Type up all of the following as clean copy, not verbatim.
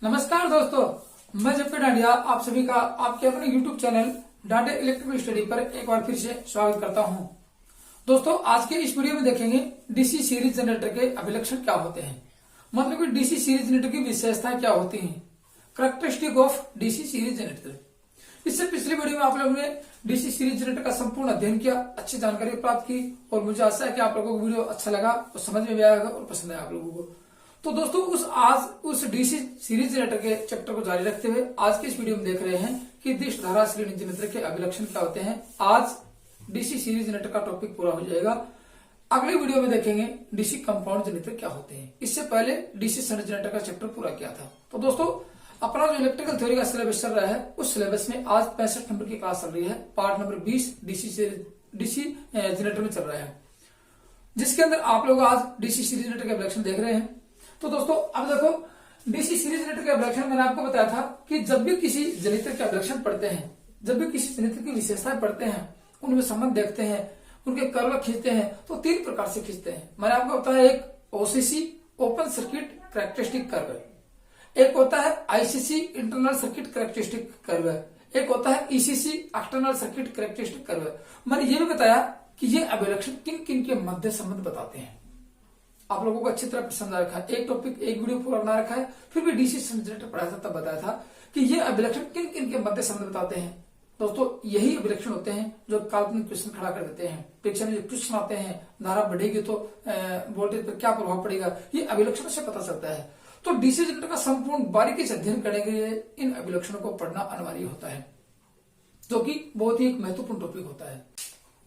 नमस्कार दोस्तों, मैं जेपी डांडिया आप सभी का आपके अपने YouTube channel dandiya electrical study पर एक बार फिर से स्वागत करता हूं। दोस्तों, आज के इस वीडियो में देखेंगे डीसी सीरीज जनरेटर के अभिलक्षण क्या होते हैं, मतलब कि डीसी सीरीज जनरेटर की विशेषताएं क्या होती हैं, characteristic of DC series generator. इससे पिछली वीडियो में आप लोगों ने डीसी सीरीज जनरेटर का संपूर्ण अध्ययन किया, अच्छी जानकारी प्राप्त की और मुझे आशा है कि आप लोगों को वीडियो अच्छा लगा और समझ में भी आएगा और पसंद आया आप लोगों को। तो दोस्तों, उस डीसी सीरीज जनरेटर के चैप्टर को जारी रखते हुए आज के इस वीडियो में देख रहे हैं कि डिश धारा श्रेणी जनरेटर के अभिलक्षण क्या होते हैं। आज डीसी सीरीज जनरेटर का टॉपिक पूरा हो जाएगा। अगले वीडियो में देखेंगे डीसी कंपाउंड जनरेटर क्या होते हैं। इससे पहले डीसी शंट जनरेटर का चैप्टर पूरा किया था। तो दोस्तों, अपना जो इलेक्ट्रिकल थ्योरी का सिलेबस चल रहा है, उस सिलेबस में आज 65 नंबर की क्लास चल रही है। पार्ट नंबर 20 डीसी जनरेटर में चल रहा है, जिसके अंदर आप लोग आज डीसी सीरीज जनरेटर के अभिलक्षण देख रहे हैं। तो दोस्तों, अब देखो, डीसी सीरीज जनरेटर के अभिलक्षण मैंने आपको बताया था कि जब भी किसी जनरेटर के अभिलक्षण पढ़ते हैं, जब भी किसी जनरेटर की विशेषताएं पढ़ते हैं, उनमें संबंध देखते हैं, उनके कर्व खींचते हैं, तो 3 प्रकार से खींचते हैं। मैंने आपको बताया, एक OCC open circuit characteristic curve है, एक होता है ICC internal circuit characteristic curve है, एक होता है ECC external circuit characteristic curve है। मैंने ये भी बताया कि ये अभिलक्षण किन किन के मध्य संबंध बताते हैं। आप लोगों को अच्छी तरह समझा रखा है, एक टॉपिक एक वीडियो पूरा बना रखा है। फिर भी डीसी जनरेटर पढ़ाया था, तब बताया था कि ये अभिलक्षण किन किन के मध्य संबंध बताते हैं। दोस्तों, यही अभिलक्षण होते हैं जो काल्पनिक क्वेश्चन खड़ा कर देते हैं। परीक्षा में जो क्वेश्चन आते हैं, धारा बढ़ेगी तो वोल्टेज पर क्या प्रभाव पड़ेगा, ये अभिलक्षण से पता चलता है। तो डीसी जनरेटर का संपूर्ण बारीकी से अध्ययन करने के लिए इन अभिलक्षणों को पढ़ना अनिवार्य होता है, जो कि बहुत ही एक महत्वपूर्ण टॉपिक होता है।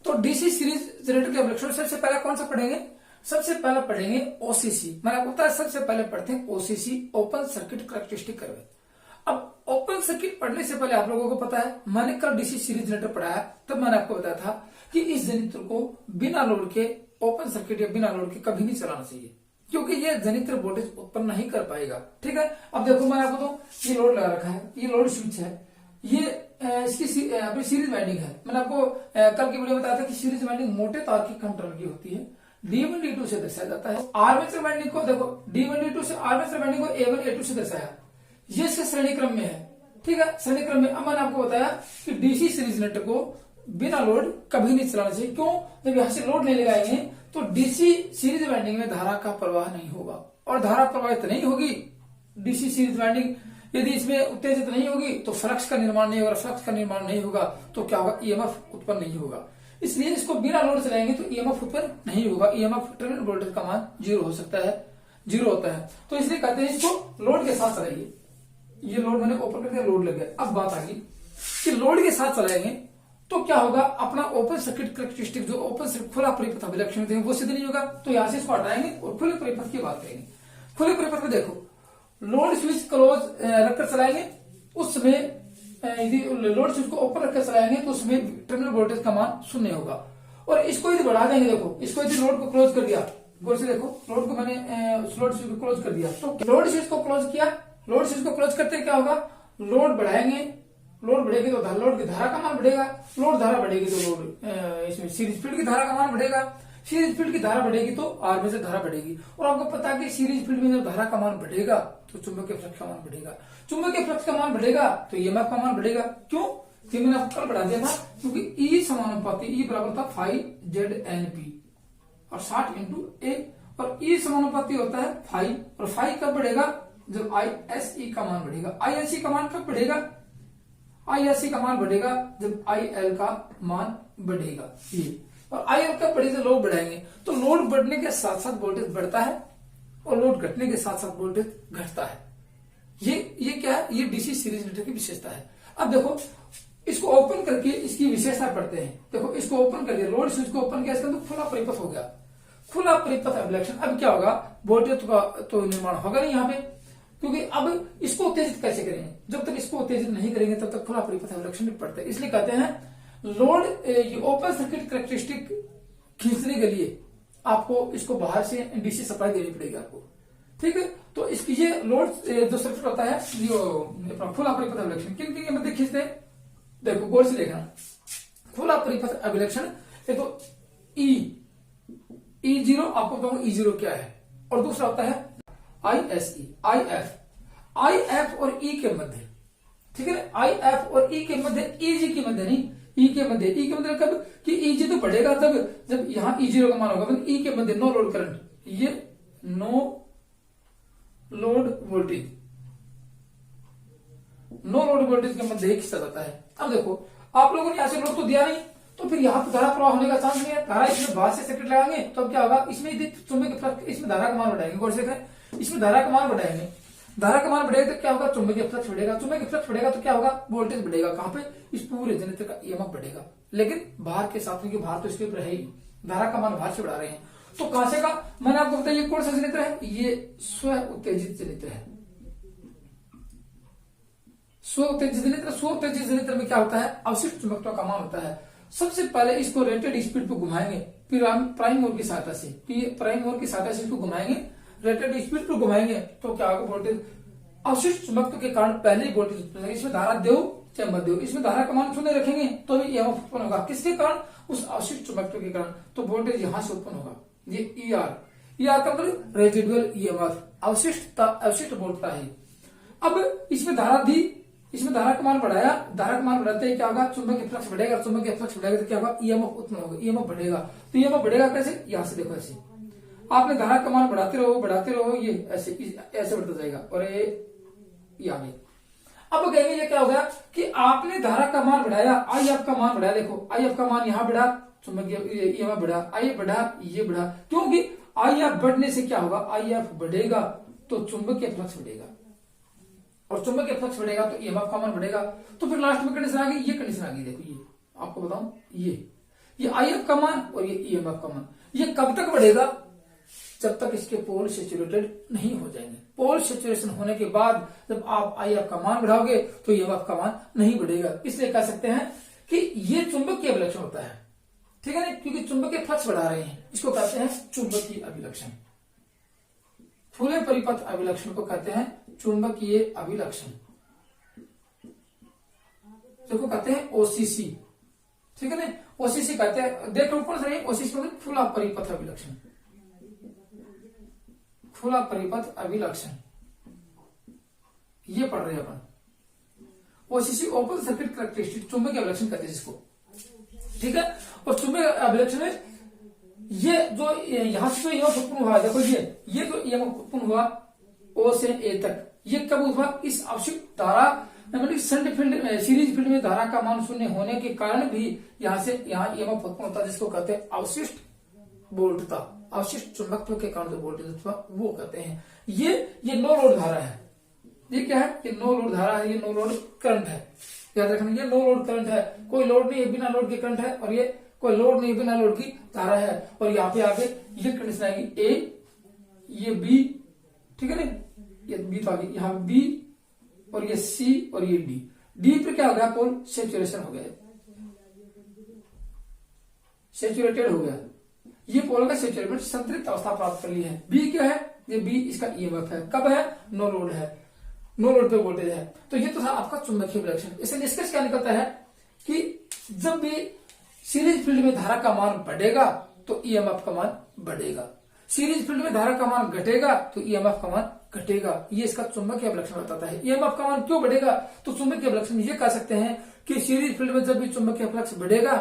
तो डीसी सीरीज जनरेटर के अभिलक्षण सबसे पहले कौन सा पढ़ेंगे? सबसे पहले पढ़ेंगे ओसीसी। मैंने आपको बताया सबसे पहले पढ़ते हैं OCC open circuit characteristic curve. अब ओपन सर्किट पढ़ने से पहले आप लोगों को पता है, मैंने कल डीसी सीरीज जनरेटर पढ़ाया, तब मैंने आपको बताया था कि इस जनरेटर को बिना लोड के ओपन सर्किट या बिना लोड के कभी नहीं चलाना चाहिए, क्योंकि ये जनरेटर वोल्टेज उत्पन्न नहीं कर पाएगा। ठीक है, अब देखो, मैंने आपको तो ये लोड लगा रखा है, ये लोड स्विच है, ये इसकी अपनी सीरीज वाइंडिंग है। मैंने आपको कल की वीडियो में बताया था कि सीरीज वाइंडिंग मोटे तार की कंट्रोल की होती है, D1 D2 से दर्शाया जाता है। आर्मेचर वाइंडिंग को देखो, D1 D2 से आर्मेचर वाइंडिंग को A1 A2 से दर्शाया, ये इसके श्रेणी क्रम में है। ठीक है, श्रेणी क्रम में। अब मैंने आपको बताया कि डीसी सीरीज जनरेटर को बिना लोड कभी नहीं चलाना चाहिए। क्यों? जब यहां से लोड नहीं लगाएंगे तो डीसी सीरीज वाइंडिंग में धारा का प्रवाह नहीं होगा, और धारा प्रवाहित नहीं होगी डीसी सीरीज वाइंडिंग यदि इसमें उत्तेजित नहीं होगी तो फ्लक्स का निर्माण नहीं होगा। फ्लक्स का निर्माण नहीं होगा तो क्या होगा? ईएमएफ उत्पन्न नहीं होगा। इसलिए इसको बिना लोड चलाएंगे तो ईएमएफ उत्पन्न नहीं होगा। ईएमएफ टर्मिनल वोल्टेज का मान 0 हो सकता है, 0 होता है। तो इसलिए कहते हैं इसको लोड के साथ चलाइए। ये लोड मैंने ओपन कर दिया, लोड लग गया। अब बात आ गई कि लोड के साथ चलाएंगे तो क्या होगा? अपना ओपन सर्किट कैरेक्टरिस्टिक, जो ओपन सर्किट खुला परिपथ अभिलक्षण थे, वो सिद्ध नहीं होगा। तो यहां से इसको हटाएंगे और खुले परिपथ की बात करेंगे। खुले परिपथ में देखो, लोड स्विच क्लोज रखकर चलाएंगे, उस समय यदि लोड स्विच को ओपन रखकर चलाएंगे तो उसमें टर्मिनल वोल्टेज का मान 0 होगा। और इसको यदि बढ़ा देंगे, देखो, इसको यदि लोड को क्लोज कर दिया, गौर से देखो, लोड को मैंने लोड स्विच को क्लोज कर दिया, तो लोड स्विच को क्लोज किया। लोड स्विच को क्लोज करते क्या होगा? लोड बढ़ाएंगे, लोड बढ़ेगी तो लोड की धारा का मान बढ़ेगा, लोड धारा बढ़ेगी तो लोड इसमें सीरीज फील्ड की धारा का मान बढ़ेगा, सीरीज फील्ड की धारा बढ़ेगी तो आर्मेचर धारा बढ़ेगी। और आपको पता है कि सीरीज फील्ड में जब धारा का मान बढ़ेगा तो चुंबकीय फ्लक्स का मान बढ़ेगा, चुंबकीय फ्लक्स का मान बढ़ेगा तो ईएमएफ का मान बढ़ेगा। क्यों? ये मैंने आपको कल बढ़ा दिया था, क्योंकि ई समानुपाती, ई बराबर था फाई ZNP और 60 इंटू ए, और ई समानुपाती होता है फाई, और फाई कब बढ़ेगा? जब ISE का मान बढ़ेगा। ISE का मान कब बढ़ेगा? ISE का मान बढ़ेगा जब IL का मान बढ़ेगा। ये, और IL कब बढ़ेगा? लोड बढ़ाएंगे। तो लोड बढ़ने के साथ साथ वोल्टेज बढ़ता है और लोड घटने के साथ साथ वोल्टेज घटता है। ये क्या है? ये डीसी सीरीज जनरेटर की विशेषता है। अब देखो, इसको ओपन करके इसकी विशेषता पढ़ते हैं। देखो, इसको ओपन कर दिया, लोड स्विच को ओपन किया, इसके अंदर खुला परिपथ हो गया, खुला परिपथ अभिलक्षण। अब क्या होगा? वोल्टेज का तो निर्माण होगा नहीं यहाँ पे, क्योंकि अब इसको उत्तेजित कैसे करेंगे? जब तक इसको उत्तेजित नहीं करेंगे तब तक खुला परिपथ अभिलक्षण नहीं पड़ता। इसलिए कहते हैं लोड ओपन सर्किट कैरेक्टरिस्टिक खींचने के लिए आपको इसको बाहर से डीसी सप्लाई देनी पड़ेगी आपको। ठीक है, तो इसकी ये लोड जो सर्किट होता है, जो खुला परिपथ अभिलक्षण किन किन के मध्य खींचते हैं? देखो, गौर से देखना, खुला परिपथ अभिलक्षण तो E0 आपको बताऊंगा E0 क्या है, और दूसरा होता है ISE, IF आई एफ और ई के मध्य, ठीक है ना, आई एफ और ई के मध्य, ईजी के मध्य नहीं, ई के मध्य, ई के मध्य कब कि ईजी तो बढ़ेगा तब जब यहाँ ई जीरो का मान होगा, मतलब ई के मध्य नो लोड करंट, ये no load voltage, no load voltage के मध्य एक खींचा जाता है। अब देखो आप लोगों ने यहां से लोड तो दिया नहीं, तो फिर यहाँ पर धारा प्रवाह होने का चांस नहीं है। धारा इसमें बाहर से सर्किट लगाएंगे तो अब क्या होगा, इसमें यदि चुंबकीय फ्लक्स, इसमें धारा का मान बढ़ाएंगे, गौर से देखें, इसमें धारा का मान बढ़ाएंगे, धारा का मान बढ़ेगा तो क्या होगा, चुंबकीय फ्लक्स बढ़ेगा, चुंबकीय फ्लक्स बढ़ेगा तो क्या होगा, वोल्टेज बढ़ेगा, कहां पे, इस पूरे जनरेटर का ईएमएफ बढ़ेगा, लेकिन बाहर के साथ में, बाहर तो इसके ऊपर है ही, धारा का मान बाहर से बढ़ा रहे हैं। तो कहां से का, मैंने आपको बताया ये कौन सा जनरेटर है, ये स्व उत्तेजित जनरेटर है। स्व उत्तेजित जनरेटर, स्व उत्तेजित जनरेटर में क्या होता है, अवशिष्ट चुंबकत्व का मान होता है। सबसे पहले इसको रेटेड स्पीड पे घुमाएंगे, फिर हम प्राइम मूवर की सहायता से, प्राइम मूवर की सहायता से इसको घुमाएंगे, रेटेड स्पीड पे घुमाएंगे तो क्या होगा, वोल्टेज अवशिष्ट चुंबकत्व के कारण पहले ही वोल्टेज उत्पन्न होगा। इसमें धारा दो चाहे मत दो, इसमें धारा का मान शून्य रखेंगे तो भी ईएमएफ उत्पन्न होगा, किसके कारण, उस अवशिष्ट चुंबकत्व के कारण, तो वोल्टेज यहां से उत्पन्न होगा। ये ईआर का मतलब रेजिडुअल ईएमएफ, अवशिष्ट वोल्टता है। अब इसमें धारा दी, इसमें धारा का मान बढ़ाया, धारा का मान बढ़ाते ही क्या होगा, चुंबकीय फ्लक्स बढ़ेगा, चुंबकीय फ्लक्स बढ़ेगा तो क्या होगा, ईएमएफ उत्पन्न होगा, ईएमएफ बढ़ेगा। तो ईएमएफ बढ़ेगा कैसे, यहां से देखो, ऐसे आपने धारा का मान बढ़ाते रहो, ये ऐसे बढ़ता जाएगा और ये आगे। अब कहेंगे ये क्या हो गया कि आपने धारा का मान बढ़ाया, आई एफ का मान बढ़ाया, देखो आई एफ का मान यहां बढ़ा, चुंबकीय ईएमएफ बढ़ा, आई एफ बढ़ा, ये बढ़ा, क्योंकि आई एफ बढ़ने से क्या होगा, आई एफ बढ़ेगा तो चुंबकीय फ्लक्स बढ़ेगा, और चुंबकीय फ्लक्स बढ़ेगा तो ईएमएफ का मान बढ़ेगा। तो फिर लास्ट में कंडीशन आ गई, ये कंडीशन आ गई, देखो ये आपको बताऊं, ये आई एफ का मान और ये ईएमएफ का मान, ये कब तक बढ़ेगा, जब तक इसके पोल सैचुरेटेड नहीं हो जाएंगे। पोल सैचुरेशन होने के बाद जब आप आई एफ का मान बढ़ाओगे तो ईएमएफ का मान नहीं बढ़ेगा। इसलिए कह सकते हैं कि ये चुंबकीय अभिलक्षण होता है, ठीक है ना, क्योंकि चुंबकीय फ्लक्स बढ़ा रहे हैं, इसको कहते हैं चुंबकीय अभिलक्षण। खुले परिपथ अभिलक्षण को कहते हैं चुंबकीय अभिलक्षण, जिसको कहते हैं ओसीसी, ठीक है ना, ओसीसी कहते हैं। देखो कौन सा है ओसीसी, मतलब खुला परिपथ अभिलक्षण, खुला परिपथ अभिलक्षण, ये पढ़ रहे हैं अपन। ओसीसी ओपन सर्किट कैरेक्टरिस्टिक, चुंबकीय अभिलक्षण कहते हैं जिसको, ठीक है। और चुंबकीय अभिलक्षण में ये जो यहां से जो ईएमएफ उत्पन्न हुआ, देखो ये जो ईएमएफ उत्पन्न हुआ ओ से ए तक, ये कब हुआ, इस आवश्यक धारा मतलब शंट फील्ड, सीरीज फील्ड में धारा का मान शून्य होने के कारण भी यहाँ से यहाँ ईएमएफ उत्पन्न होता है, जिसको कहते हैं अवशिष्ट वोल्टता, अवशिष्ट चुंबकत्व के कारण जो वोल्टेज उत्पन्न वो कहते हैं। ये नो लोड धारा है, ये क्या है, ये नो लोड धारा है, ये नो लोड करंट है, याद रखना, ये नो लोड करंट है, कोई लोड नहीं है, बिना लोड के करंट है, और ये कोई लोड नहीं, बिना लोड की धारा है। और यहाँ पे आगे ये कंडीशन आएगी, ए, ये बी, ठीक है ना, ये बी तो आगे, यहाँ बी और ये सी और ये डी, डी पे क्या हो गया, पोल सेचुरेशन हो गया, सेचुरेटेड हो गया, ये पोल का सेचुरेशन संतृप्त अवस्था प्राप्त कर ली है। बी क्या है, ये बी इसका ईएमएफ है, कब है, नो लोड है, नो लोड पे वोल्टेज है। तो ये तो था आपका चुंबकीय अभिलक्षण। इससे निष्कर्ष क्या निकलता है कि जब भी सीरीज फील्ड में धारा का मान बढ़ेगा तो ईएमएफ का मान बढ़ेगा, सीरीज फील्ड में धारा का मान घटेगा तो ईएमएफ का मान घटेगा। ये इसका चुंबकीय अभिलक्षण बताता है। ईएमएफ का मान क्यों बढ़ेगा, तो चुंबकीय अभिलक्षण ये कह सकते हैं कि सीरीज फील्ड में जब भी चुंबकीय फ्लक्स बढ़ेगा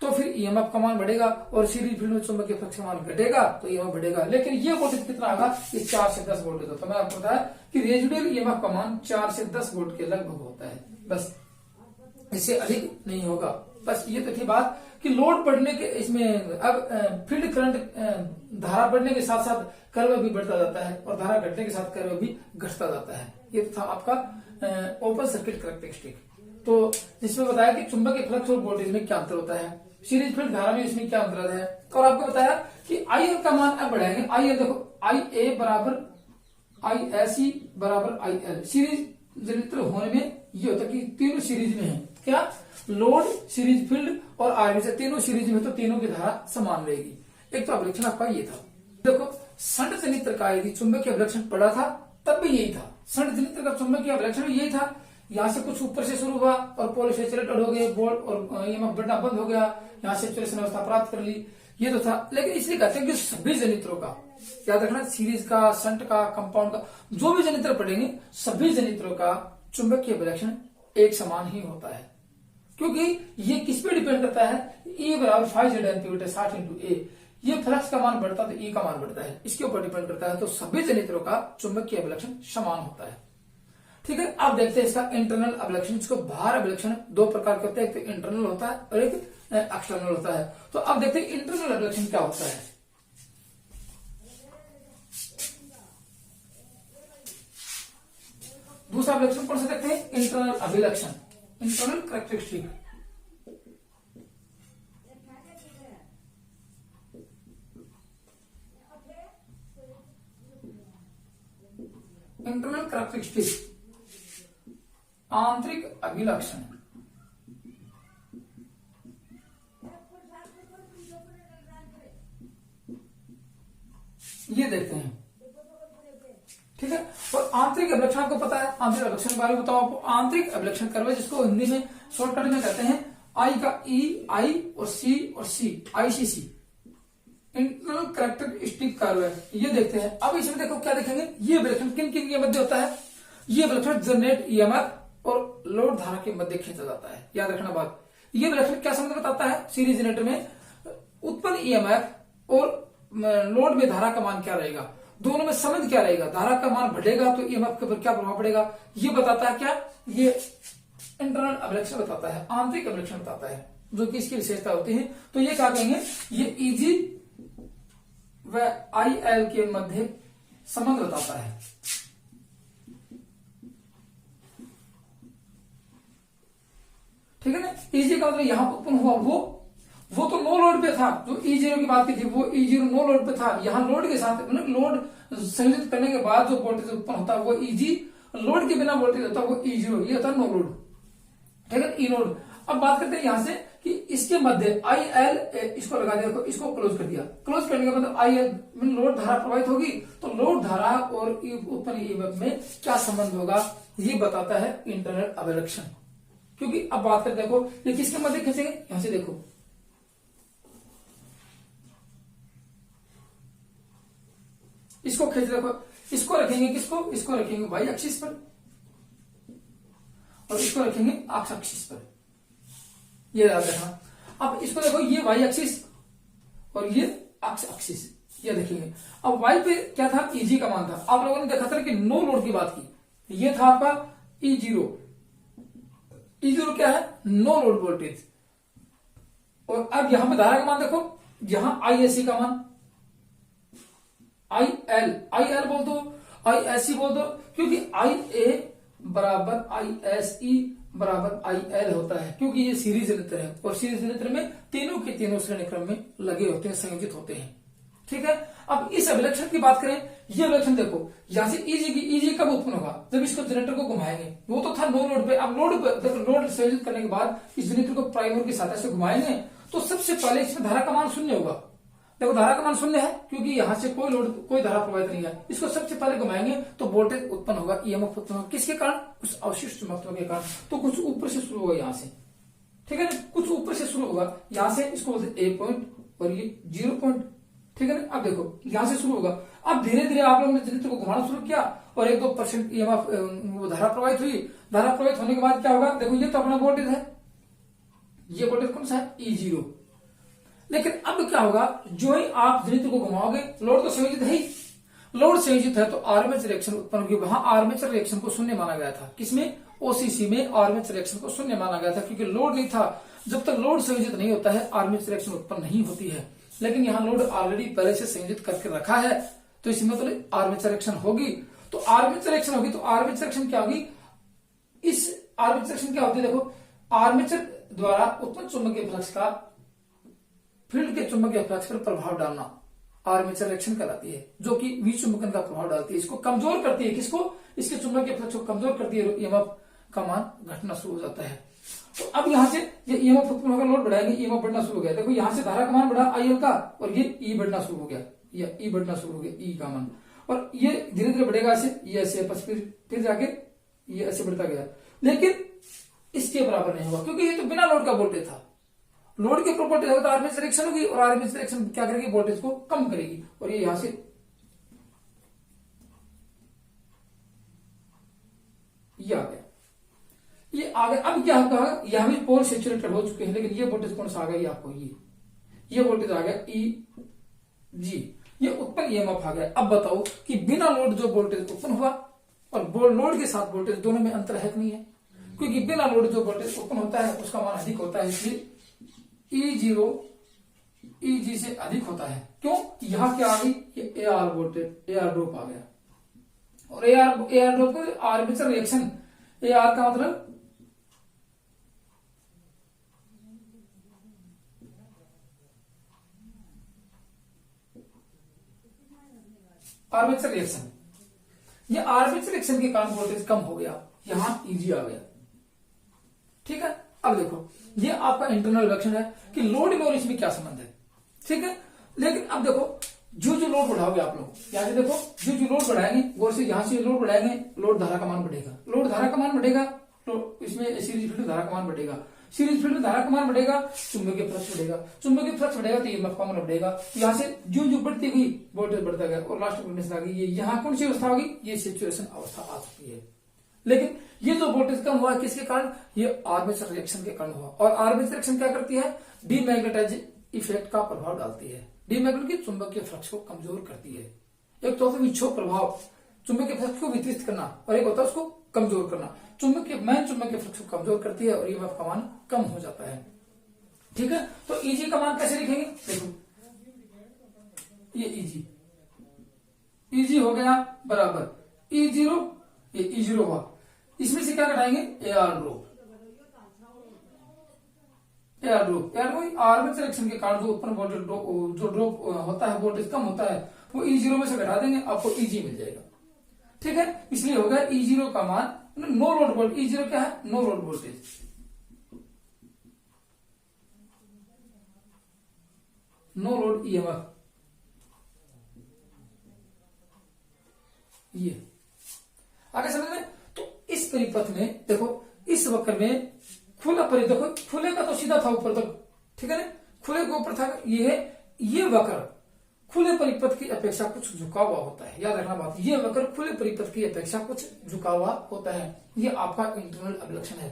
तो फिर ईएमएफ का मान बढ़ेगा, और सीरीज फील्ड में चुंबकीय फ्लक्स का मान घटेगा तो ईएमएफ बढ़ेगा। लेकिन ये वोल्टेज कितना होगा, ये 4 से 10 वोल्ट होता है। मैंने आपको बताया कि रेजिडुअल ईएमएफ का मान 4 से 10 वोल्ट के लगभग होता है, बस इससे अधिक नहीं होगा। बस ये तो थी बात कि लोड बढ़ने के इसमें अब फील्ड करंट धारा बढ़ने के साथ साथ कर्व भी बढ़ता जाता है, और धारा घटने के साथ कर्व भी घटता जाता है। ये तो था आपका ओपन सर्किट कैरेक्टरिस्टिक। तो जिसमें बताया कि चुंबकीय फ्लक्स और वोल्टेज में क्या अंतर होता है, सीरीज फील्ड धारा में इसमें क्या अंतर है, और आपको बताया कि आई एल का मान अब बढ़ाएंगे। आई एल देखो, आई ए बराबर आई एस ई बराबर आई एल। सीरीज जनरेटर होने में ये होता है कि तीनों सीरीज में है, क्या, लोड, सीरीज फील्ड और आर्मेचर, तीनों सीरीज में तो तीनों की धारा समान रहेगी। एक तो अभिलक्षण आपका ये था। देखो शंट जनरेटर का यदि चुंबकीय अभिलक्षण पड़ा था तब भी यही था, शंट जनरेटर का चुंबकीय अभिलक्षण यही था। यहाँ से कुछ ऊपर से शुरू हुआ और पोल सैचुरेटेड हो गए, वोल्ट और ईएमएफ बढ़ना बंद हो गया, यहाँ से सैचुरेशन अवस्था प्राप्त कर ली, ये तो था। लेकिन इसलिए कहते हैं कि सभी जनित्रों का, याद रखना, सीरीज का, शंट का, कंपाउंड का, जो भी जनित्र पढ़ेंगे सभी जनित्रों का चुंबकीय विलक्षण एक समान ही होता है। क्योंकि ये किस पे डिपेंड करता है, E बराबर 5Z 60 इंटू ए, ये फ्लक्स का मान बढ़ता है तो E का मान बढ़ता है, इसके ऊपर डिपेंड करता है। तो सभी जनित्रों का चुंबकीय अभिलक्षण समान होता है। ठीक है, अब देखते हैं इसका इंटरनल अभिलक्षण। इसको बाहर अभिलक्षण दो प्रकार के होते हैं, एक तो इंटरनल होता है और एक एक्सटर्नल होता है। तो अब देखते हैं इंटरनल अभिलक्षण क्या होता है। दूसरा अभिलक्षण कौन सा देखते हैं, इंटरनल अभिलक्षण, इंटरनल कैरेक्टरिस्टिक। इंटरनल कैरेक्टरिस्टिक, आंतरिक अभिलक्षण। ये देखते हैं, ठीक है। और आंतरिक अभिलक्षण आपको पता है, आंतरिक अभिलक्षण के बारे में बताओ आपको। आंतरिक अभिलक्षण कर्व, जिसको हिंदी में शॉर्टकट में कहते हैं आई का ई, आई और सी, ICC, इंटरनल कैरेक्टरिस्टिक कर्व है। ये देखते हैं। अब इसमें देखो क्या देखेंगे, ये अभिलक्षण किन किन के मध्य होता है। ये अभिलक्षण जनरेट EMF और लोड धारा के मध्य खींचा जाता है। याद रखना बात, ये अभिलक्षण क्या संबंध बताता है, सीरीज जनरेटर में उत्पन्न EMF और लोड में धारा का मान क्या रहेगा, दोनों में संबंध क्या रहेगा। धारा का मान बढ़ेगा तो EMF के ऊपर क्या प्रभाव पड़ेगा, ये बताता है। क्या ये इंटरनल अभिलक्षण बताता है, आंतरिक अभिलक्षण बताता है, जो कि इसकी विशेषता होती है। तो ये क्या कहेंगे, ये EG व IL के मध्य संबंध बताता है। ठीक है ना। EG का मतलब यहां उत्पन्न हुआ वो तो नो लोड पे था, जो E0 की बात की थी वो E0 नो लोड पे था। यहाँ लोड के साथ मतलब लोड संयोजित करने के बाद जो वोल्टेज उत्पन्न होता है वो EG, लोड के बिना वोल्टेज होता है वो E0, ये होता है नो लोड। ठीक है, E नोड। अब बात करते हैं यहां से कि इसके मध्य IL, इसको लगा दिया, इसको क्लोज कर दिया। क्लोज करने के बाद IL में लोड धारा प्रवाहित होगी, तो लोड धारा और उत्पन्न EMF में क्या संबंध होगा, ये बताता है इंटरनल अभिलक्षण। क्योंकि अब बात करते देखो ये किसके मध्य खींचेंगे, यहां से देखो इसको खींच रखो, इसको रखेंगे किसको, इसको रखेंगे वाई एक्सिस पर और इसको रखेंगे एक्स एक्सिस पर, ये याद रखना। अब इसको देखो, ये वाई एक्सिस और ये एक्स एक्सिस, ये देखेंगे। अब वाई पे क्या था, EG का मान था। आप लोगों ने देखा था कि नो लोड की बात की, ये था आपका E0। E0 क्या है, नो लोड वोल्टेज। और अब यहां पे धारा का मान देखो, यहां ISC का मान, IL बोल दो, ISC बोल दो, क्योंकि IA बराबर ISE बराबर IL होता है, क्योंकि ये सीरीज जनित्र है और सीरीज जनित्र में तीनों के तीनों श्रेणी क्रम में लगे होते हैं, संयोजित होते हैं। ठीक है। अब इस अभिलक्षण की बात करें, ये अभिलक्षण देखो, यहां से EG कब उत्पन्न होगा, जब इसको जनरेटर को घुमाएंगे। वो तो था नो लोड पे, अब लोड संयोजित करने के बाद इस जनरेटर को प्राइमर की सहायता से घुमाएंगे, तो सबसे पहले इसमें धारा का मान शून्य होगा। देखो धारा का मान शून्य है, क्योंकि यहां से कोई धारा प्रवाहित नहीं है। इसको सबसे पहले घुमाएंगे तो वोल्टेज उत्पन्न होगा, EMF उत्पन्न होगा, किसके कारण, उस अवशिष्ट चुंबकत्व के कारण। तो कुछ ऊपर से शुरू होगा यहां से, ठीक है ना, कुछ ऊपर से शुरू होगा यहां से, इसको बोलते A पॉइंट और ये 0 पॉइंट। ठीक है ना। अब देखो यहां से शुरू होगा, अब धीरे धीरे आप लोगों ने जनरेटर को घुमाना शुरू किया और 1-2% EMF धारा प्रवाहित हुई। धारा प्रवाहित होने के बाद क्या होगा, देखो ये तो अपना वोल्टेज है, ये वोल्टेज कौन सा है, E0। लेकिन अब क्या होगा, जो ही आप जनरेटर को घुमाओगे, लोड तो संयोजित है ही, लोड संयोजित है तो आर्मेचर रिएक्शन उत्पन्न होगी। वहां आर्मेचर रिएक्शन को शून्य माना गया था, किसमें, OCC में आर्मेचर रिएक्शन को शून्य माना गया था, क्योंकि लोड नहीं था। जब तक लोड संयोजित नहीं होता है आर्मेचर रिएक्शन उत्पन्न नहीं होती है। लेकिन यहाँ लोड ऑलरेडी पहले से संयोजित करके रखा है, तो इसमें मतलब आर्मेचर रिएक्शन होगी। तो आर्मेचर रिएक्शन होगी, तो आर्मेचर रिएक्शन क्या होगी, इस आर्मेचर रिएक्शन क्या होती है, देखो आर्मेचर द्वारा उत्पन्न चुंबकीय फ्लक्स का फील्ड के चुंबकीय फ्लक्स पर प्रभाव डालना आर्मेचर रिएक्शन कहलाती है, जो कि विचुंबकन का प्रभाव डालती है, इसको कमजोर करती है। किसको, इसके चुंबकीय फ्लक्स को कमजोर करती है, EMF का मान घटना शुरू हो जाता है। तो अब यहां से ये EMF उत्पन्न होकर लोड बढ़ाएंगे, EMF बढ़ना शुरू हो गया। देखो यहां से धारा का मान बढ़ा IL का, और ये E बढ़ना शुरू हो गया, या E बढ़ना शुरू हो गया, E का मान, और ये धीरे धीरे बढ़ेगा ऐसे, ये ऐसे, फिर जाके ये ऐसे बढ़ता गया। लेकिन इसके बराबर नहीं हुआ, क्योंकि ये तो बिना लोड का वोल्टेज था। लोड के ऊपर वोल्टेज होगा तो आर्मेचर रिएक्शन होगी, और आर्मेचर रिएक्शन क्या करेगी, वोल्टेज को कम करेगी, और ये यहां से ये आ गया, ये आ गया। अब क्या होगा, यहां भी पोल सेचुरेटेड हो चुके हैं, लेकिन ये वोल्टेज कौन सा आ गया, ये आपको ये वोल्टेज आ गया ई जी, ये उत्पन्न ईएमएफ आ गया। अब बताओ कि बिना लोड जो वोल्टेज उत्पन्न हुआ और लोड के साथ वोल्टेज दोनों में अंतर है कि नहीं है, क्योंकि बिना लोड जो वोल्टेज उत्पन्न होता है उसका मान अधिक होता है, इसलिए E0 EG से अधिक होता है। क्यों, यहां क्या आ गई, ये AR वोल्टेज, AR ड्रॉप आ गया, और AR ड्रॉप को आर्मेचर रिएक्शन, AR का मतलब आर्मेचर रिएक्शन, ये आर्मेचर रिएक्शन के कारण वोल्टेज कम हो गया, यहां EG आ गया। ठीक है, अब देखो ये आपका इंटरनल रिडक्शन है कि लोड में और इसमें क्या संबंध है, ठीक है। लेकिन अब देखो जो लोड बढ़ाओगे आप लोग, यहां से देखो जो लोड बढ़ाएंगे, गौर से यहां से लोड बढ़ाएंगे, लोड धारा का मान बढ़ेगा, लोड धारा का मान बढ़ेगा तो इसमें सीरीज फील्ड धारा का मान बढ़ेगा, सीरीज फील्ड धारा का मान बढ़ेगा, चुंबकीय फ्लक्स बढ़ेगा, चुंबकीय फ्लक्स बढ़ेगा तो ईएमएफ का मान बढ़ेगा। तो यहां से जो बढ़ती हुई वोल्टेज बढ़ता गया, और लास्ट कंडीशन आ गई, ये यहां कौन सी अवस्था होगी, ये सैचुरेशन अवस्था आ चुकी है। लेकिन ये जो वोल्टेज कम हुआ किसके कारण, ये आर्मेचर रिएक्शन के कारण हुआ, और आर्मेचर रिएक्शन क्या करती है, डीमैग्नेटाइज इफेक्ट का प्रभाव डालती है, डीमैग्नेट की चुंबकीय फ्लक्स को कमजोर करती है। एक तो होता है विक्षोभ प्रभाव, चुंबकीय फ्लक्स को वितरित करना, और एक होता है उसको कमजोर करना। चुंबकीय फ्लक्स को कमजोर करती है और ईएमएफ का मान कम हो जाता है। ठीक है, तो ईजी का मान कैसे लिखेंगे, देखो ये ईजी हो गया बराबर E0, ये E0 हुआ, इसमें से क्या घटाएंगे, AR ड्रॉप, आर्मेचर रिएक्शन के कारण जो उत्पन्न वोल्टेज जो ड्रॉप होता है, वोल्टेज कम होता है, वो E0 में से घटा देंगे, आपको EG मिल जाएगा। ठीक है, इसलिए हो गया E0 का मान नो लोड वोल्टेज, E0 क्या है, no load voltage, no load EMF, ये आगे समझ में। तो इस परिपथ में देखो, इस वक्र में खुला परिपथ, देखो खुले का तो सीधा था ऊपर तक, ठीक है ना, खुले के ऊपर था, ये वक्र खुले परिपथ की अपेक्षा कुछ झुका हुआ होता है, याद रखना बात, ये वक्र खुले परिपथ की अपेक्षा कुछ झुका हुआ होता है, ये आपका इंटरनल अभिलक्षण है।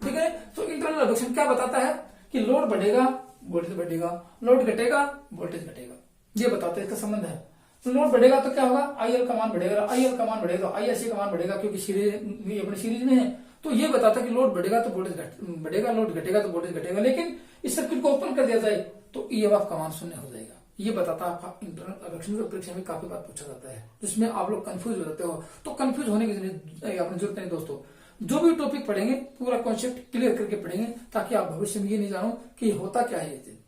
ठीक है, तो इंटरनल अभिलक्षण क्या बताता है कि लोड बढ़ेगा वोल्टेज बढ़ेगा, लोड घटेगा वोल्टेज घटेगा, ये बताते हैं, इसका संबंध है। तो लोड बढ़ेगा तो क्या होगा, IL का मान बढ़ेगा, IL का मान बढ़ेगा, ISC का मान बढ़ेगा, क्योंकि अपने सीरीज में है, तो ये बताता है कि लोड बढ़ेगा तो वोल्टेज बढ़ेगा, लोड घटेगा तो वोल्टेज घटेगा। लेकिन इस सर्किट को ओपन कर दिया जाए तो ईएमएफ का मान शून्य हो जाएगा, ये बताता है आपका इंटरनल अभिलक्षण। जो परीक्षा में काफी बार पूछा जाता है, जिसमें आप लोग कंफ्यूज हो जाते हो, तो कंफ्यूज होने की अपनी जरूरत नहीं दोस्तों। जो भी टॉपिक पढ़ेंगे पूरा कॉन्सेप्ट क्लियर करके पढ़ेंगे, ताकि आप भविष्य में ये नहीं जानो कि होता क्या है ये चीज।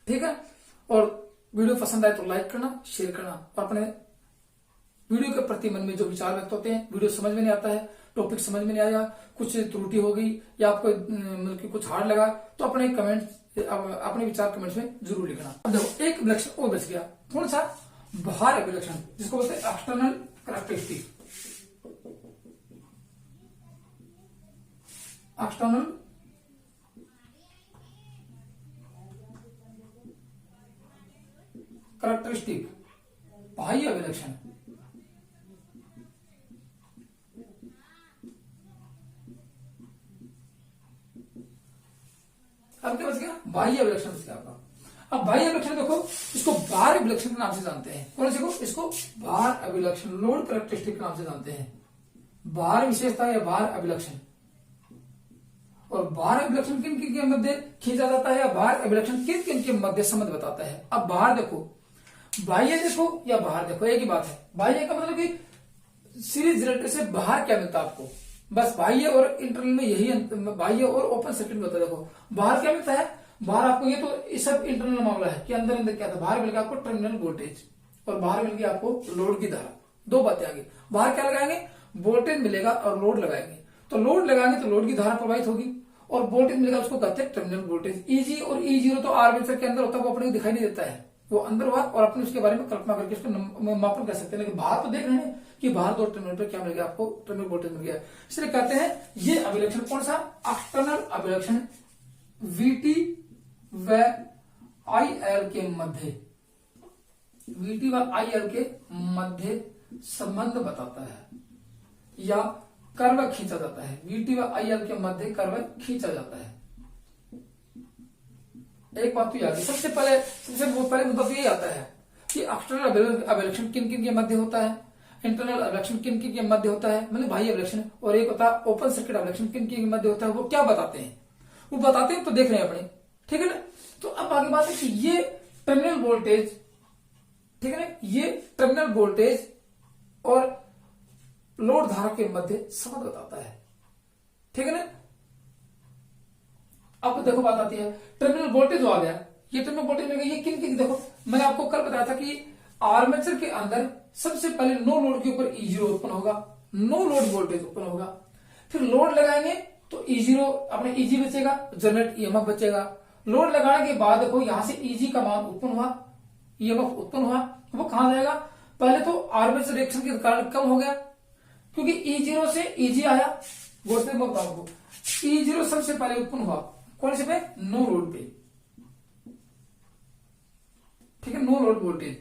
ठीक है, और वीडियो पसंद आए तो लाइक करना, शेयर करना, और अपने वीडियो के प्रति मन में जो विचार व्यक्त होते हैं, वीडियो समझ में नहीं आता है, टॉपिक समझ में नहीं आया, कुछ त्रुटि हो गई या आपको मतलब कि कुछ हार्ड लगा, तो अपने विचार कमेंट्स में जरूर लिखना। अब देखो एक अभिलक्षण और बच गया, कौन सा, बाहर अभिलक्षण, जिसको बोलते हैं एक्सटर्नल कैरेक्टरिस्टिक, एक्सटर्नल कैरेक्टरिस्टिक, बाह्य अभिलक्षण। अब क्या बच गया, बाह्य अभिलक्षण बच गया आपका। अब बाह्य अभिलक्षण देखो, इसको बाहर अभिलक्षण के नाम से जानते हैं, कौन से को, इसको बाहर अभिलक्षण, लोड कैरेक्टरिस्टिक के नाम से जानते हैं, बाहर विशेषता या बाहर अभिलक्षण। और बाहर अभिलक्षण किन किन के मध्य खींचा जाता है, या बाहर अभिलक्षण किन किन के मध्य संबंध बताता है। अब बाहर देखो, बाह्य देखो या बाहर देखो, एक ही बात है। बाह्य का मतलब कि सीरीज जनरेटर से बाहर क्या मिलता है आपको, बस बाह्य और इंटरनल में यही बाह्य और ओपन सर्किट में होता है। देखो बाहर क्या मिलता है, बाहर आपको, ये तो इस सब इंटरनल मामला है कि अंदर अंदर क्या था, बाहर मिल गया आपको टर्मिनल वोल्टेज, और बाहर मिल गया आपको लोड की धारा। दो बातें आगे, बाहर क्या लगाएंगे, वोल्टेज मिलेगा और लोड लगाएंगे, तो लोड लगाएंगे तो लोड की धारा प्रवाहित होगी, और वोल्टेज मिलेगा, उसको कहते हैं टर्मिनल वोल्टेज। EG और E0 तो आर्मेचर के अंदर होता है, वो अपने को दिखाई नहीं देता है, वो अंदर हुआ, और अपने उसके बारे में कल्पना करके उसको मापन कर सकते हैं। लेकिन बाहर तो देख रहे हैं कि बाहर दो टर्मिनल पर क्या मिल गया आपको, टर्मिनल वोल्टेज मिल गया। इसलिए कहते हैं ये अभिलक्षण कौन सा, एक्सटर्नल अभिलक्षण VT व IL के मध्य, VT व IL के मध्य संबंध बताता है या कर्व खींचा जाता है। VT व IL के मध्य कर्व खींचा जाता है। एक बात तो याद है, सबसे पहले मुद्दा तो ये आता है कि एक्सटर्नल अभिलक्षण किन किन के मध्य होता है, इंटरनल अभिलक्षण किन किन के मध्य होता है, मतलब बाह्य अभिलक्षण, और एक होता है ओपन सर्किट अभिलक्षण किन किन के मध्य होता है। वो क्या बताते हैं, वो बताते हैं तो देख रहे हैं अपने, ठीक है ना। तो अब आगे बात है कि ये टर्मिनल वोल्टेज, ठीक है ना, ये टर्मिनल वोल्टेज और लोड धारा के मध्य संबंध बताता है, ठीक है ना। अब देखो बात आती है टर्मिनल वोल्टेज आ गया, ये टर्मिनल वोल्टेज में ये किन किन, देखो मैंने आपको कल बताया था कि आर्मेचर के अंदर सबसे पहले नो लोड के ऊपर E0 उत्पन्न होगा, नो लोड वोल्टेज उत्पन्न होगा। फिर लोड लगाएंगे तो E0 अपने Eg बचेगा, जनरेट EMF बचेगा। लोड लगाने के बाद देखो यहां से Eg का मान उत्पन्न हुआ, EMF उत्पन्न हुआ, वो कहां जाएगा, पहले तो आर्मेचर रिएक्शन के कारण कम हो गया क्योंकि E0 से Eg आया। वोल्टेज में बताऊं E0 सबसे पहले उत्पन्न हुआ कौन से पे, नो लोड पे, ठीक है, नो लोड वोल्टेज।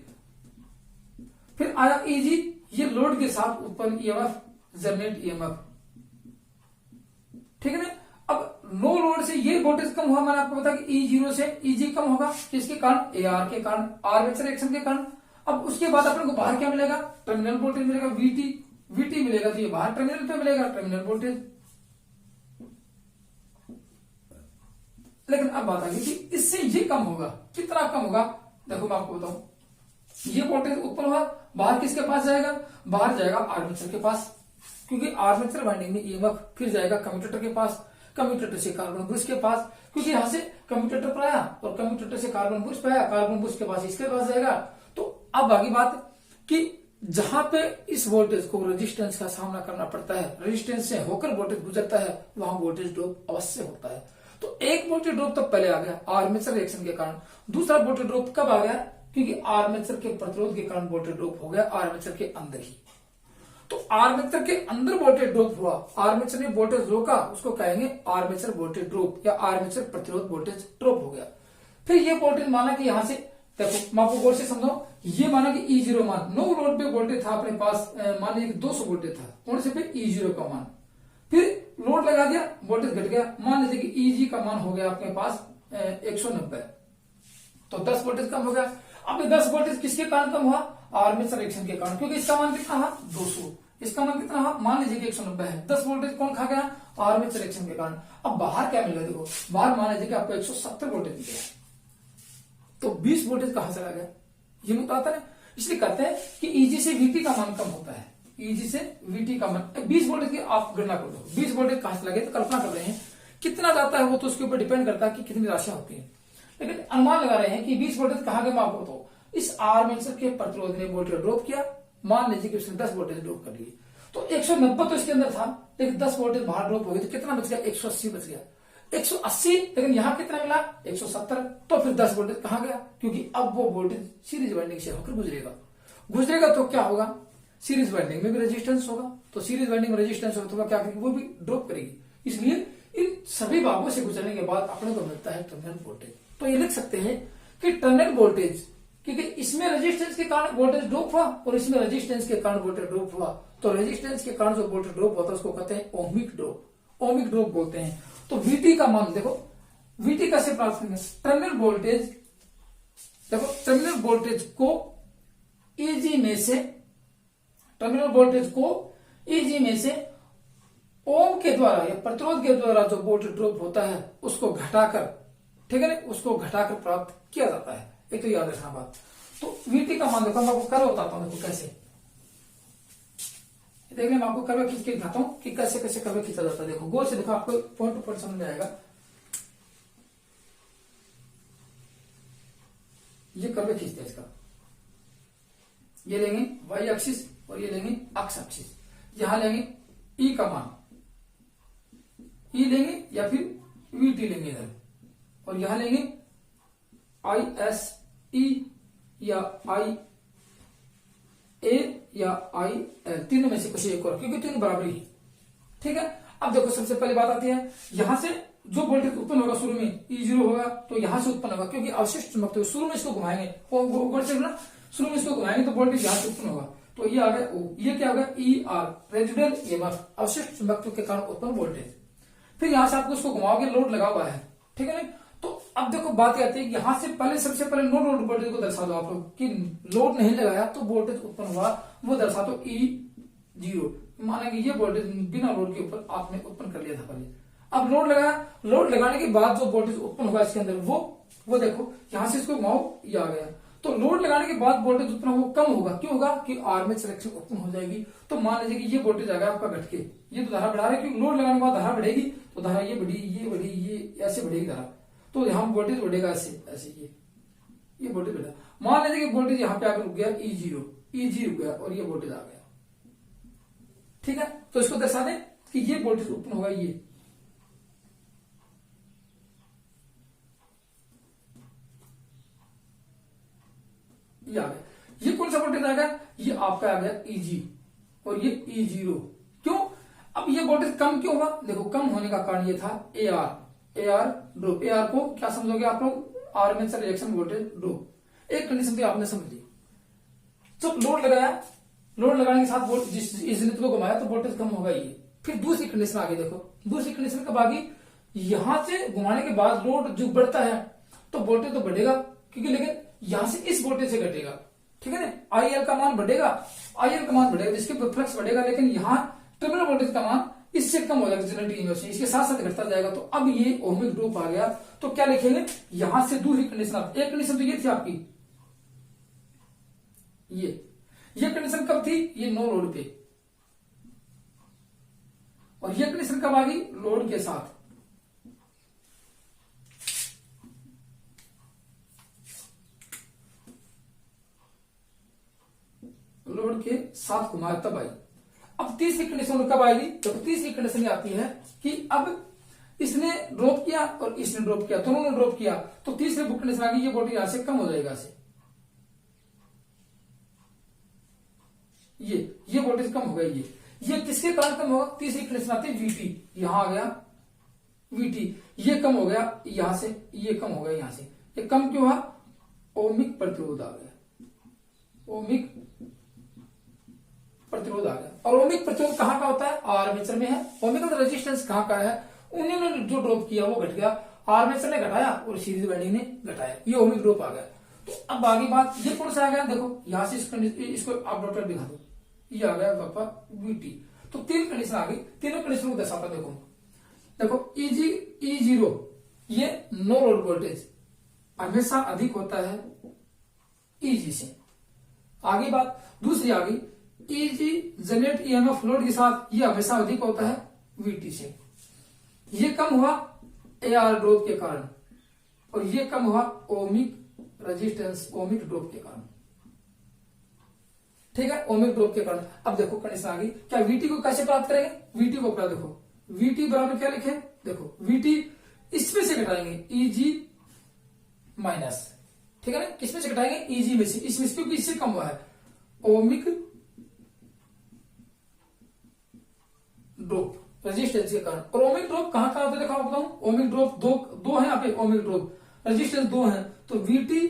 फिर आया Eg, ये लोड के साथ उत्पन्न EMF, जनरेट EMF, ठीक है ना। अब नो लोड से ये वोल्टेज कम हुआ, मैंने आपको बताया कि E0 से Eg कम होगा, किसके कारण, AR के कारण, आर्मेचर रिएक्शन के कारण। अब उसके बाद अपने को बाहर क्या मिलेगा, टर्मिनल वोल्टेज मिलेगा, VT मिलेगा, तो ये बाहर टर्मिनल पे मिलेगा टर्मिनल वोल्टेज। लेकिन अब बात आ गई कि इससे ये कम होगा, कितना कम होगा, देखो मैं आपको बताऊं, ये वोल्टेज उत्पन्न हुआ, बाहर किसके पास जाएगा, बाहर जाएगा आर्मेचर के पास, क्योंकि आर्मेचर वाइंडिंग में EMF, फिर जाएगा कम्यूटेटर के पास, कम्यूटेटर से कार्बन ब्रश के पास, क्योंकि यहां से कम्यूटेटर पर आया और कम्यूटेटर से कार्बन ब्रश पे आया, कार्बन ब्रश के पास इसके पास जाएगा। तो अब आगे बात कि जहां पे इस वोल्टेज को रेजिस्टेंस का सामना करना पड़ता है, रेजिस्टेंस से होकर वोल्टेज गुजरता है, वहां वोल्टेज ड्रॉप अवश्य होता है। तो एक वोल्टेज ड्रॉप तो पहले आ गया आर्मेचर रिएक्शन के कारण, दूसरा वोल्टेज ड्रॉप कब आ गया, क्योंकि आर्मेचर के प्रतिरोध के कारण वोल्टेज ड्रॉप हो गया आर्मेचर के अंदर ही। तो आर्मेचर के अंदर वोल्टेज ड्रॉप हुआ, आर्मेचर ने वोल्टेज रोका, उसको कहेंगे आर्मेचर वोल्टेज ड्रॉप या आर्मेचर प्रतिरोध वोल्टेज ड्रॉप हो गया। फिर ये वोल्टेज माना कि यहां से देखो, मैं आपको गौर से समझाऊं, ये माना कि E0 मान, नो लोड पे वोल्टेज था अपने पास, मान लीजिए 200 वोल्टेज था, कौन से पे, E0 का मान। फिर लोड लगा दिया, वोल्टेज घट गया, मान लीजिए कि Eg का मान हो गया आपके पास 190, तो 10 वोल्टेज कम हो गया। अब ये 10 वोल्टेज किसके कारण कम हुआ, आर्मेचर रिएक्शन के कारण, क्योंकि इसका मान कितना था, 200, इसका मान कितना था, मान लीजिए कि 190 है, 10 वोल्टेज कौन खा गया, आर्मेचर रिएक्शन के कारण। अब बाहर क्या मिल गया, देखो बाहर मान लीजिए कि आपको 170 वोल्टेज मिल गया, तो 20 वोल्टेज कहां चला गया, ये मुद्दा आता है। इसलिए कहते हैं कि Eg से VT का मान कम होता है, Eg से VT का मान 20 वोल्टेज की आप गणना कर दो, 20 वोल्टेज कहां से लगे, तो कल्पना कर रहे हैं कितना जाता है, वो तो उसके ऊपर डिपेंड करता है कि कितनी राशियां होती है, लेकिन अनुमान लगा रहे हैं कि 20 वोल्टेज कहां गया, मैं आपको बताऊं, इस आर्मेचर के प्रतिरोध ने वोल्टेज ड्रॉप किया, मान लीजिए कि उसने 10 वोल्टेज ड्रॉप कर लिए, तो 190 तो इसके अंदर था, लेकिन 10 वोल्टेज बाहर ड्रॉप हो गई, तो कितना बच गया, 180 बच गया, 180, लेकिन यहां कितना मिला, 170, तो फिर 10 वोल्टेज कहां गया, क्योंकि अब वो वोल्टेज सीरीज वाइंडिंग से होकर गुजरेगा तो क्या होगा, सीरीज वाइंडिंग में भी रेजिस्टेंस होगा, तो सीरीज वाइंडिंग में रेजिस्टेंस होगा तो क्या करेगी, वो भी ड्रॉप करेगी। इसलिए इन सभी भागों से गुजरने के बाद अपने को मिलता है टर्मिनल वोल्टेज। तो ये लिख सकते हैं कि टर्मिनल वोल्टेज, क्योंकि इसमें रेजिस्टेंस के कारण वोल्टेज ड्रॉप हुआ और इसमें रेजिस्टेंस के कारण वोल्टेज ड्रॉप हुआ, तो रेजिस्टेंस के कारण जो वोल्टेज ड्रॉप होता है उसको कहते हैं ओमिक ड्रॉप बोलते हैं। तो VT का मान देखो, VT कैसे प्राप्त करेंगे, टर्मिनल वोल्टेज, देखो टर्मिनल वोल्टेज को Eg में से, टर्मिनल वोल्टेज को Eg में से ओम के द्वारा या प्रतिरोध के द्वारा जो वोल्टेज ड्रॉप होता है उसको घटाकर, ठीक है ना, उसको घटाकर प्राप्त किया जाता है। एक तो याद रखना बात। तो VT का मान देखो, मैं आपको कर्व बताता हूं, देखो कैसे, देखिए मैं आपको कर्व खींच के दिखाता हूं कि कैसे कैसे कर्व खींचा जाता है। देखो गौर से देखो, आपको पॉइंट टू पॉइंट समझ में आएगा। ये कर्व खींचते हैं इसका, ये लेंगे वाई एक्सिस और ये लेंगे एक्स एक्सिस, यहां लेंगे E का मान, E लेंगे या फिर VT लेंगे इधर, और यहां लेंगे ISE या IA या IL, तीनों में से कुछ एक और, क्योंकि तीनों बराबर ही, ठीक है। अब देखो सबसे पहले बात आती है, यहां से जो वोल्टेज उत्पन्न होगा शुरू में E0 होगा, तो यहां से उत्पन्न होगा, क्योंकि अवशिष्ट चुंबकत्व तो शुरू में इसको घुमाएंगे, ना शुरू में इसको घुमाएंगे तो वोल्टेज यहां से उत्पन्न होगा। तो ये आ गया O, ये क्या होगा ER रेजिडुअल ईएमएफ, अवशिष्ट चुंबकत्व के कारण उत्पन्न वोल्टेज। फिर यहां से आपको इसको घुमाओगे, लोड लगा हुआ है, ठीक है ना। तो अब देखो बात आती है कि यहां से पहले सबसे पहले नो लोड वोल्टेज को दर्शा दो आप लोग कि लोड नहीं लगाया तो वोल्टेज उत्पन्न हुआ, वो दर्शा दो E0। माना कि ये वोल्टेज बिना लोड के ऊपर आपने उत्पन्न कर लिया था पहले। अब लोड लगाया, लोड लगाने के बाद जो वोल्टेज उत्पन्न होगा इसके अंदर वो देखो यहां से इसको घुमाओ, ये आ गया। तो लोड लगाने के बाद वोल्टेज उत्पन्न होगा, कम होगा, क्यों होगा कि आर्मेचर रिएक्शन उत्पन्न हो जाएगी। तो मान लीजिए कि ये वोल्टेज आ गया आपका घट के, ये तो धारा बढ़ा रहा है, क्योंकि लोड लगाने के बाद धारा बढ़ेगी, तो धारा ये बढ़ी, ये बढ़ी, ये ऐसे बढ़ेगी धारा, तो यहाँ वोल्टेज बढ़ेगा ऐसे ऐसे, ये वोल्टेज बढ़ा। मान लीजिए कि वोल्टेज यहाँ पे आकर रुक गया E0 रुक गया और ये वोल्टेज आ गया, ठीक है। तो इसको दर्शा दें कि ये वोल्टेज उत्पन्न होगा, ये आ गया। ये कौन सा वोल्टेज आ गया, ये आपका आ गया EG और ये E0। क्यों, अब ये वोल्टेज कम क्यों हुआ, देखो कम होने का कारण ये था AR ड्रॉप। AR को क्या समझोगे आप लोग, आर्मेचर रिएक्शन वोल्टेज ड्रॉप। एक कंडीशन तो आपने समझ ली, जब लोड लगाया, लोड लगाने के साथ इस यूनिट को घुमाया तो वोल्टेज कम होगा ये। फिर दूसरी कंडीशन आगे देखो, दूसरी कंडीशन कब आ गई, यहां से घुमाने के बाद लोड जो बढ़ता है तो वोल्टेज तो बढ़ेगा, क्योंकि लेकिन यहां से इस वोल्टेज से घटेगा, ठीक है ना। IL का मान बढ़ेगा, IL का मान बढ़ेगा जिसके फ्लक्स बढ़ेगा, लेकिन यहाँ टर्मिनल वोल्टेज का मान इससे कम हो जाएगा जनरेटिंग ईएमएफ से, इसके साथ साथ घटता जाएगा। तो अब ये ओमिक ड्रॉप आ गया, तो क्या लिखेंगे, यहां से दूसरी कंडीशन। एक कंडीशन तो ये थी आपकी, ये कंडीशन कब थी, ये नो लोड पे, और ये कंडीशन कब आ गई, लोड के साथ। लोड के साथ घुमाया तब आई। अब तीसरी कंडीशन कब आएगी, तो तीसरी कंडीशन आती है कि अब इसने ड्रॉप किया और इसने ड्रॉप किया, दोनों ने ड्रॉप किया, तो तीसरी कंडीशन आ गई, ये वोल्टेज यहां से कम हो जाएगा से, ये वोल्टेज कम हो गया। ये किसके कारण कम होगा, तीसरी कंडीशन आती है VT, यहां आ गया VT, ये कम हो गया यहां से, ये कम हो गया यहां से। ये कम क्यों हुआ, ओमिक प्रतिरोध आ गया, ओमिक प्रतिरोध आ गया। और ओमिक प्रतिरोध कहां का होता है, आर्मेचर में है। ओमिक रेजिस्टेंस कहां का है, उन्होंने जो ड्रॉप किया वो घट गया, आर्मेचर ने घटाया और सीरीज वाइंडिंग ने घटाया, ये ओमिक ड्रॉप आ गया। तो अब आगे बात, ये कौन सा आ गया, देखो यहां से इसको आप डॉटर दिखा दो, ये आ गया पापा VT। तो तीन कंडीशन आ गई, तीनों कंडीशन को दर्शाता देखो E0 ये नो लोड वोल्टेज हमेशा अधिक होता है EG से। आगे बात दूसरी आ गई, EG जनरेट ईएमएफ लोड के साथ ये हमेशा अधिक होता है VT से। ये कम हुआ AR ड्रॉप के कारण और ये कम हुआ ओमिक रेजिस्टेंस, ओमिक ड्रॉप के कारण, ठीक है, ओमिक ड्रॉप के कारण। अब देखो कंडीशन आ गई, क्या VT को कैसे प्राप्त करेंगे, VT को प्राप्त, देखो VT बराबर क्या लिखे, देखो VT इसमें से घटाएंगे EG माइनस, ठीक है ना, किसमें से घटाएंगे EG में से, इसमें से, क्योंकि इससे कम हुआ है ओमिक ड्रॉप रेजिस्टेंस के कारण। और ओमिक ड्रॉप कहां कहां होता है, देखो बताऊं, ओमिक ड्रॉप दो है यहाँ पे, ओमिक ड्रॉप रेजिस्टेंस 2 है, तो VT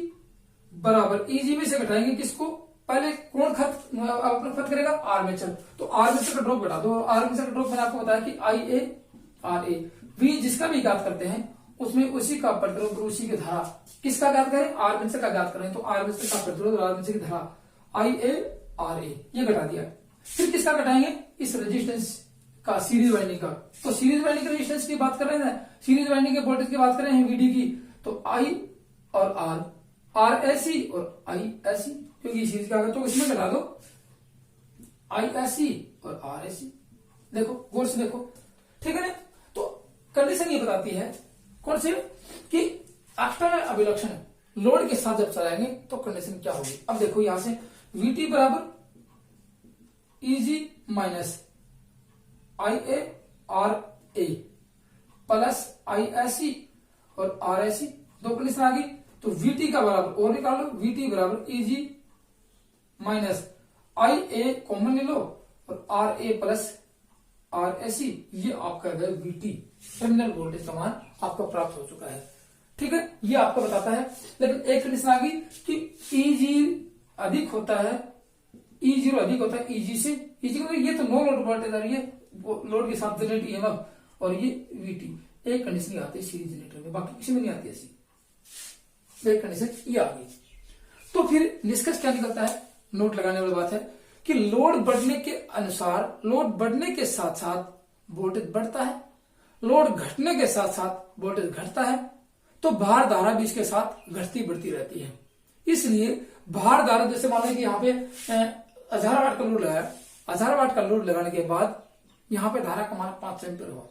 बराबर EG में से घटाएंगे किसको, पहले कौन खर्च करेगा, आर्मेचर। तो आर्मेचर का ड्रॉप घटा दो, आर्मेचर का ड्रॉप मैंने आपको बताया कि IA V जिसका भी ज्ञात करते हैं उसमें उसी का प्रतिरोध और उसी की धारा, किसका ज्ञात करें, आर्मेचर का ज्ञात करें, तो आर्मेचर का प्रतिरोध और आर्मेचर की धारा IA ये घटा दिया। फिर किसका घटाएंगे, इस रेजिस्टेंस का, सीरीज वाइंडिंग का। तो सीरीज वाइंडिंग के रेजिस्टेंस की बात कर रहे हैं, सीरीज वाइंडिंग के वोल्टेज की बात कर रहे हैं VD की, तो I और RSC और ISC, क्योंकि सीरीज का तो इसमें घटा दो ISC और RSC। देखो गौर से देखो, ठीक है ना। तो कंडीशन ये बताती है कौन सी, कि एक्सटर्नल अभिलक्षण लोड के साथ जब चलाएंगे तो कंडीशन क्या होगी। अब देखो यहां से VT बराबर EG minus IARA plus ISC और RSC, दो कंडीशन आ गई। तो VT का बराबर और निकाल लो, VT बराबर EG माइनस IA कॉमन ले लो और RA प्लस RSC, ये आपका है VT। टर्मिनल वोल्टेज का मान आपको प्राप्त हो चुका है। ठीक है, ये आपको बताता है। लेकिन एक कंडीशन आ गई कि Eg अधिक होता है, E0 अधिक होता है Eg से। Eg मतलब ये तो नो लोड वोल्टेज आ रही है, लोड के साथ जनरेट ईएमएफ, और ये Vt। एक कंडीशन आती है सीरीज जनरेटर में, बाकी किसी में नहीं आती ऐसी। एक कंडीशन ये आ गई। तो फिर निष्कर्ष क्या निकलता है, नोट लगाने वाली बात है कि लोड बढ़ने के अनुसार, लोड बढ़ने के साथ साथ वोल्टेज बढ़ता है, लोड घटने के साथ साथ वोल्टेज घटता है, तो भार धारा भी इसके साथ घटती बढ़ती रहती है। इसलिए भार धारा, जैसे मान लो कि यहाँ पे 1000 वाट का लोड लगाया, 1000 वाट का लोड लगाने के बाद यहाँ पे धारा का मान 5 एम्पीयर हुआ।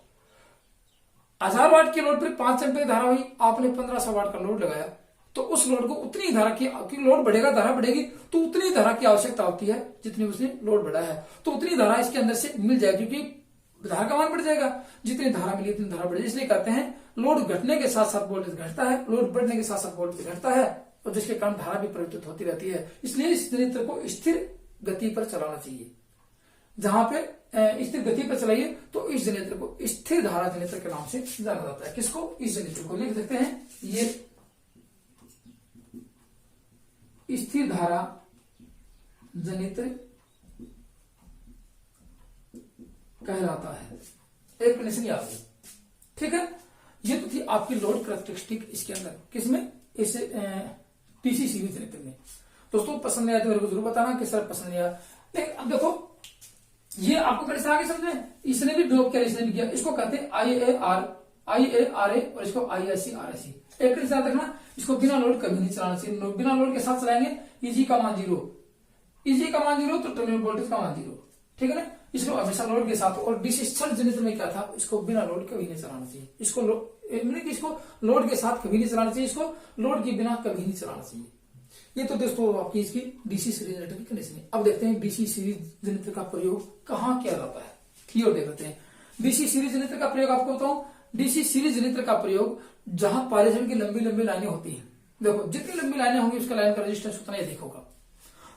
1000 वाट के लोड पर 5 एम्पीयर धारा हुई, आपने 1500 वाट का लोड लगाया, तो उस लोड को उतनी धारा की लोड बढ़ेगा, धारा बढ़ेगी, तो उतनी धारा की आवश्यकता होती है जितनी उसने लोड बढ़ाया है। तो उतनी धारा इसके अंदर से मिल जाएगी, क्योंकि धारा का मान बढ़ जाएगा, जितनी धारा मिली उतनी धारा बढ़ेगी। इसलिए कहते हैं लोड घटने के साथ साथ वोल्टेज घटता है, लोड बढ़ने के साथ साथ वोल्टेज घटता है, और जिसके कारण धारा भी परिवर्तित होती रहती है। इसलिए इस जनरेटर को स्थिर गति पर चलाना चाहिए। जहां पे स्थिर गति पर चलाइए तो इस जनरेटर को स्थिर धारा जनरेटर के नाम से जाना जाता है। किसको? इस जनरेटर को लिख सकते हैं, ये स्थिर धारा जनरेटर कहलाता है। एक कंडीशन याद है। ठीक है, ये तो थी आपकी लोड कैरेक्टरिस्टिक इसके अंदर, किसमें? इस डीसी सीरीज जनरेटर में। दोस्तों पसंद नहीं आया तो मेरे को जरूर बताना कि सर पसंद नहीं आया। लेकिन अब देखो, ये आपको कंडीशन आगे समझ में, इसने भी ड्रॉप किया, इसने भी किया। इसको कहते हैं IARA और इसको ISC-RSC। एक कंडीशन याद रखना, इसको बिना लोड कभी नहीं चलाना चाहिए। बिना लोड के साथ चलाएंगे, Eg का मान 0, Eg का मान 0 तो टर्मिनल वोल्टेज का मान 0। ठीक है ना, इसको हमेशा लोड के साथ। और डीसी शंट जनरेटर में क्या था, इसको बिना लोड कभी नहीं चलाना चाहिए। इसको इसको लोड के साथ कभी नहीं चलाना चाहिए, इसको लोड के बिना कभी नहीं चलाना चाहिए। ये तो दोस्तों आपकी इसकी डीसी सीरीज जनरेटर की कंडीशन है। अब देखते हैं डीसी सीरीज जनरेटर का प्रयोग कहाँ किया जाता है, क्लियर देख लेते हैं। डीसी सीरीज जनरेटर का प्रयोग आपको बताऊं, डीसी सीरीज जनरेटर का प्रयोग जहां पायरेशन की लंबी लंबी लाइनें होती है। देखो जितनी लंबी लाइनें होंगी उसका लाइन का रेजिस्टेंस उतना ही अधिक होगा,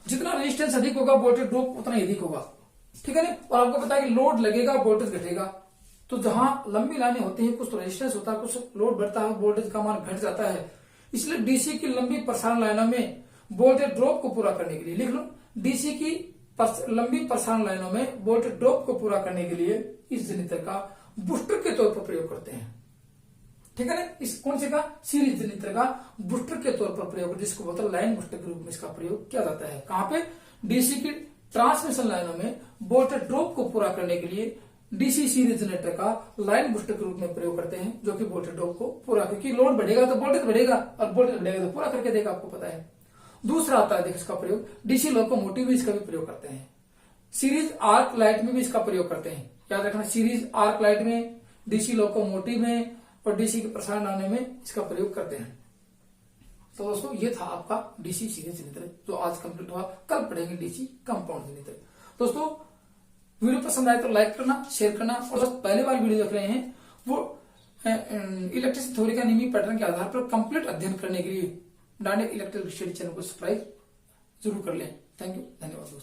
जितना रेजिस्टेंस अधिक होगा वोल्टेज ड्रॉप उतना ही अधिक होगा। ठीक है ना, और आपको पता है कि लोड लगेगा वोल्टेज घटेगा। तो जहां लंबी लाइनें होती है, कुछ तो रेजिस्टेंस होता है, कुछ लोड बढ़ता है, वोल्टेज का मान घट जाता है। इसलिए डीसी की लंबी प्रसारण लाइनों में वोल्टेज ड्रॉप को पूरा करने के लिए, लिख लो, डीसी की लंबी प्रसारण लाइनों में वोल्टेज ड्रॉप को पूरा करने के लिए इस जनरेटर का बूस्टर के तौर पर प्रयोग करते हैं। ठीक है ना, इस कौन से का? सीरीज जनरेटर का बूस्टर के तौर पर प्रयोग, जिसको बोलते हैं लाइन बूस्टर के रूप में इसका प्रयोग किया जाता है। कहां पे? डीसी की ट्रांसमिशन लाइनों में वोल्टेज ड्रॉप को पूरा करने के लिए डीसी सीरीज जनरेटर का लाइन बूस्टर के रूप में प्रयोग करते हैं, जो कि वोल्टेज ड्रॉप को पूरा, क्योंकि लोड बढ़ेगा तो वोल्टेज बढ़ेगा, और वोल्टेज बढ़ेगा तो पूरा करके देगा, आपको पता है। दूसरा आता है इसका प्रयोग, डीसी लोकोमोटिव में इसका भी प्रयोग करते हैं, सीरीज आर्क लाइट में भी इसका प्रयोग करते हैं। याद रखना, सीरीज आर्क लाइट में, डीसी लोकोमोटिव में और डीसी के प्रसारण लाने में इसका प्रयोग करते हैं। तो दोस्तों ये था आपका डीसी सीरीज जनरेटर जो आज कंप्लीट हुआ। कल पढ़ेंगे डीसी कंपाउंड जनरेटर। दोस्तों वीडियो पसंद आए तो लाइक करना, शेयर करना, और जो पहले बार वीडियो देख रहे हैं वो इलेक्ट्रिसिटी थ्योरी का नियमित पैटर्न के आधार पर कंप्लीट अध्ययन करने के लिए डांडे इलेक्ट्रिक स्टडी चैनल को सब्सक्राइब जरूर कर लें। थैंक यू, धन्यवाद दोस्तों।